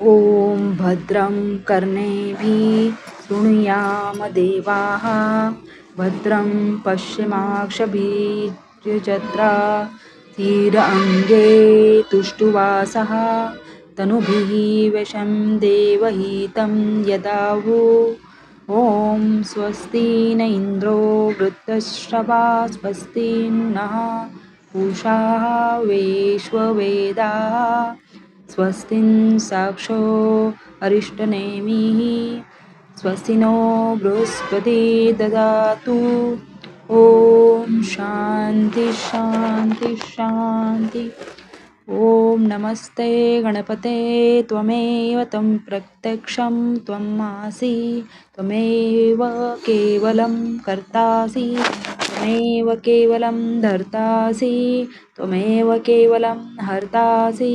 ॐ भद्रं कर्णेभिः शृणुयामदेवाः भद्रं पश्चिमाक्षभिर्यजत्रा स्थिरअङ्गे तुष्टुवासः तनुभिः वशं देवहितं यदाहु ॐ स्वस्ति न इन्द्रो वृद्धश्रवा स्वस्ति नः पूषा विश्ववेदाः स्वस्तिं साक्षो अरिष्टनेमिः स्वस्ति नो बृहस्पति ददातु ॐ शान्ति शान्ति शान्ति ॐ नमस्ते गणपते त्वमेव तं प्रत्यक्षं त्वमासि त्वमेव केवलं कर्तासि त्वमेव केवलं धर्तासि त्वमेव केवलं हर्तासि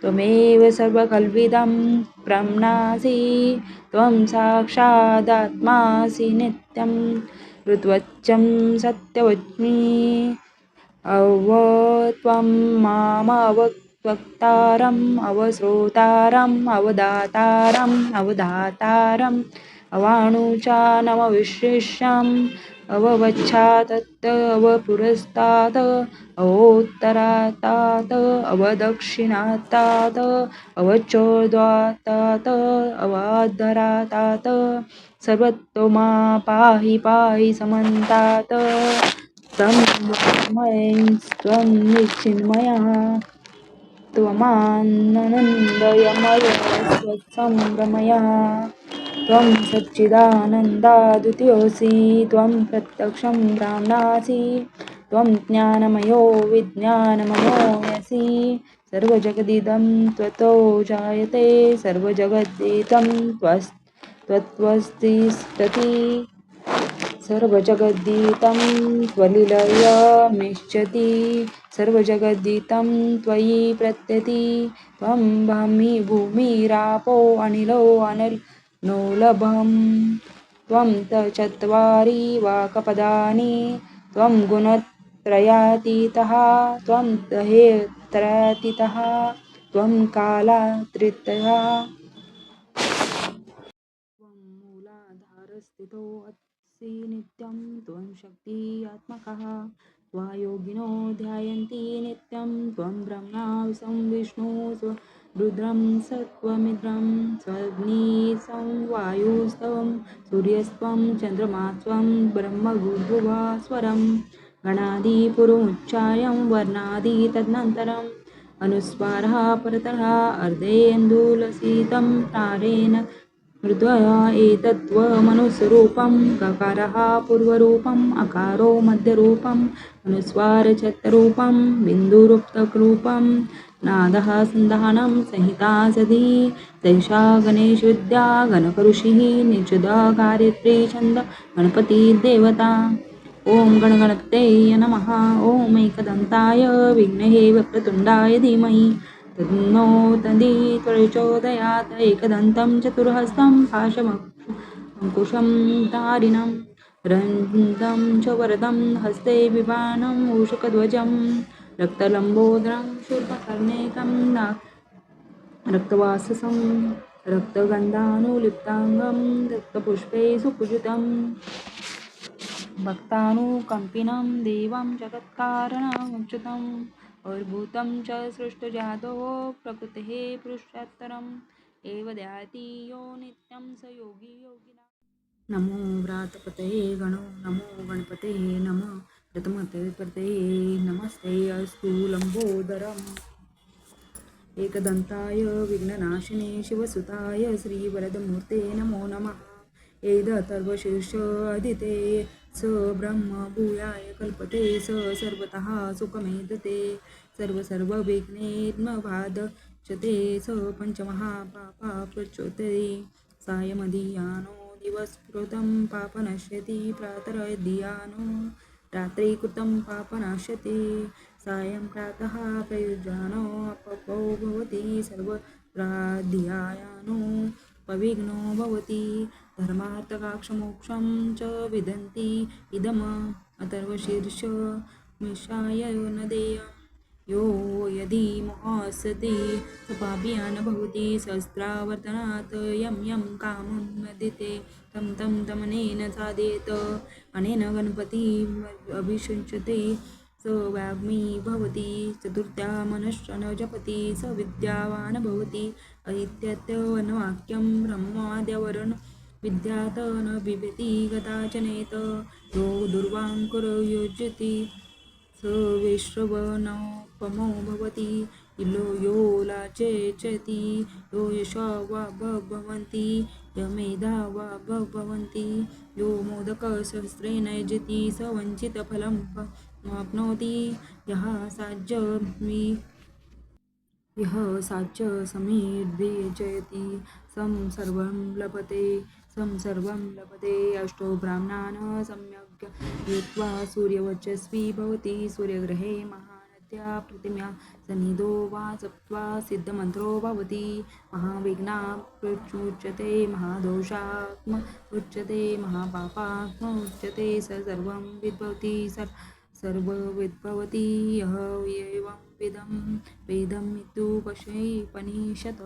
त्वमेव सर्वकल्विदं ब्रह्मासि त्वं साक्षादात्मासि नित्यं ऋत्वच्चं सत्यवच्मि त्वं मामवक्तारम् अवश्रोतारम् अवधातारम् अवाणुचानमविशिष्यम् अववच्छादत्त अवपुरस्तात् अवोत्तरातात् अवदक्षिणातात् अवचोद्वातात् अवाधरातात् सर्वतोमा पाहि पाहि समन्तात् त्वं त्वं निश्चिन्मयः त्वमानन्दमय स्वसंभ्रमयः त्वं सच्चिदानन्दाद्वितीयोऽसि त्वं प्रत्यक्षं ब्रह्मासि त्वं ज्ञानमयो विज्ञानमयोऽसि सर्वजगदिदं त्वतो जायते सर्वजगद्दिदं त्वत्वस्तिष्ठति सर्वजगद्दितं त्वलिलयमिष्यति सर्वजगद्दितं त्वयि प्रत्यति त्वं ब्रह्मी भूमिरापो अनिलो अनिलनोलभं त्वं चत्वारि वाक्पदानि त्वं गुणत्रयातीतः त्वं हेयत्रयातीतः त्वं कालातीतः त्वं मूलाधारस्थितो अस्ति नित्यं त्वं शक्त्यात्मकः त्वायोगिनो ध्यायन्ति नित्यं त्वं ब्रह्मा विष्णु रुद्रं सत्त्वमिन्द्रं स्वाग्नि वायुस्त्वं सूर्यस्त्वं चन्द्रमास्त्वं ब्रह्मभूर्भुवस्वरं गणादिपुरुमुच्चार्यं वर्णादि तदनन्तरम् अनुस्वारः परतः अर्धेन्दुलसितं तारेण हृदया एतत्त्वमनुस्वरूपं ककारः पूर्वरूपम् अकारो मध्यरूपम् अनुस्वारचतरूपं बिन्दुरूपकरूपं नादः सन्धानं संहिता सदी तैषा गणेशविद्या गणकऋषिः निषुधा गायत्री छन्द गणपतिर्देवता ॐ गणगणपते नमः ॐ एकदन्ताय विघ्नहे वक्रतुण्डाय धीमहि तन्नो तन्दी प्रचोदयात् एकदन्तं चतुर्हस्तं पाशमङ्कुशं धारिणं रन्तं च वरदं हस्ते बिबाणं मूषकध्वजं रक्तलम्बोदरं शूर्पकर्णेकं रक्तवाससं रक्तगन्धानुलिप्ताङ्गं रक्तपुष्पे सुपूजितं भक्तानुकम्पिनं देवं जगत्कारणमच्युतम् अर्भूतं च सृष्टजातो प्रकृतेः पुरुषोत्तरम् एव ध्याति यो नित्यं स योगी योगिना नमो व्रातपतये गणो नमो गणपते नमः प्रथमते नमस्ते अस्तु लंबोदरम् एकदन्ताय विघ्ननाशिने शिवसुताय श्रीवरदमूर्ते नमो नमः एदथर्वशीर्ष अदिते स ब्रह्म भूयाय कल्पते स सर्वतः सुखमेधते सर्वविघ्नेर्मबाधचते स पञ्चमहापापा प्रचोते सायमधियानो दिवस्कृतं पापनश्यति प्रातरधियानो रात्रिकृतं पापनाश्यति सायं प्रातः प्रयुज्यानो अपपो भवति सर्वराध्यायानो पविघ्नो भवति धर्मार्थकाक्षमोक्षं च विदन्ति इदम् अथर्वशीर्ष मिषाय न देयं यो यदि मोहस्यति स पापीयान् भवति सहस्रावर्तनात् यं यं कामं नदिते तं तं तमनेन साधेत अनेन गणपती अभिषिञ्चते स वाग्मी भवति चतुर्थ्या मनश्चन जपति स विद्यावान् भवति ऐत्यत्यवनवाक्यं ब्रह्माद्यवरुण विद्यात न बिभेति कदाचनेत यो दुर्वाङ्कुर योजति स वैश्रवणोपमो भवति इलो यो लाचेचति यो यशा वा भवन्ति यमेधा वा भवन्ति यो मोदकसहस्रेण यजति स वञ्चितफलं प्राप्नोति यः साच समीर्भिजयति सं सर्वं लभते अष्टो ब्राह्मणान् सम्यग् भूत्वा सूर्यवर्चस्वी भवति सूर्यग्रहे महानद्या प्रतिम्या सन्निधो वा सप्त्वा सिद्धमन्त्रो भवति महाविघ्ना प्रचुच्यते महादोषात्म उच्यते महापापात्म उच्यते स सर्वं विद्भवति सर्वविद्भवति यः एवं विदं वेदमित्युपनिषत्